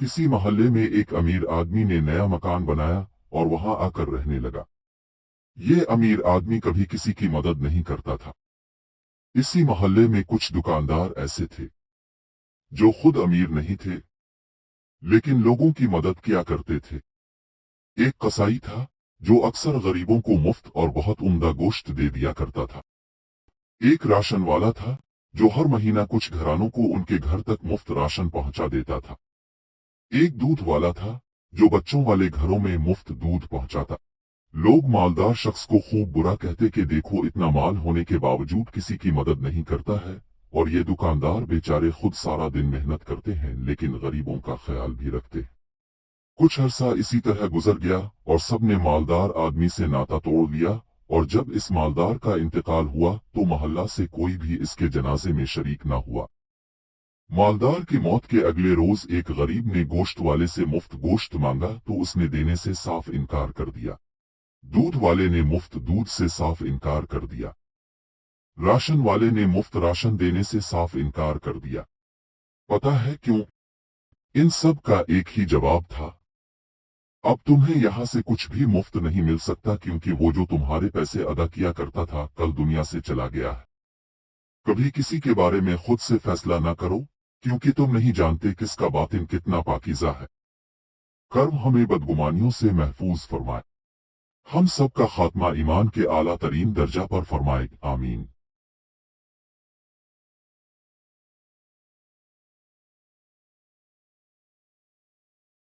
किसी मोहल्ले में एक अमीर आदमी ने नया मकान बनाया और वहां आकर रहने लगा। ये अमीर आदमी कभी किसी की मदद नहीं करता था। इसी मोहल्ले में कुछ दुकानदार ऐसे थे जो खुद अमीर नहीं थे, लेकिन लोगों की मदद किया करते थे। एक कसाई था जो अक्सर गरीबों को मुफ्त और बहुत उम्दा गोश्त दे दिया करता था। एक राशन वाला था जो हर महीना कुछ घरानों को उनके घर तक मुफ्त राशन पहुंचा देता था। एक दूध वाला था जो बच्चों वाले घरों में मुफ्त दूध पहुंचाता। लोग मालदार शख्स को खूब बुरा कहते कि देखो, इतना माल होने के बावजूद किसी की मदद नहीं करता है, और ये दुकानदार बेचारे खुद सारा दिन मेहनत करते हैं लेकिन गरीबों का ख्याल भी रखते हैं। कुछ अरसा इसी तरह गुजर गया और सबने मालदार आदमी से नाता तोड़ लिया, और जब इस मालदार का इंतकाल हुआ तो मोहल्ला से कोई भी इसके जनाजे में शरीक न हुआ। मालदार की मौत के अगले रोज एक गरीब ने गोश्त वाले से मुफ्त गोश्त मांगा तो उसने देने से साफ इनकार कर दिया। दूध वाले ने मुफ्त दूध से साफ इनकार कर दिया। राशन वाले ने मुफ्त राशन देने से साफ इनकार कर दिया। पता है क्यों? इन सब का एक ही जवाब था, अब तुम्हें यहाँ से कुछ भी मुफ्त नहीं मिल सकता, क्योंकि वो जो तुम्हारे पैसे अदा किया करता था कल दुनिया से चला गया है। कभी किसी के बारे में खुद से फैसला ना करो, क्योंकि तुम नहीं जानते किसका बातिन कितना पाकीज़ा है। कर्म हमें बदगुमानियों से महफूज फरमाए। हम सब का खात्मा ईमान के आला तरीन दर्जा पर फरमाए, आमीन।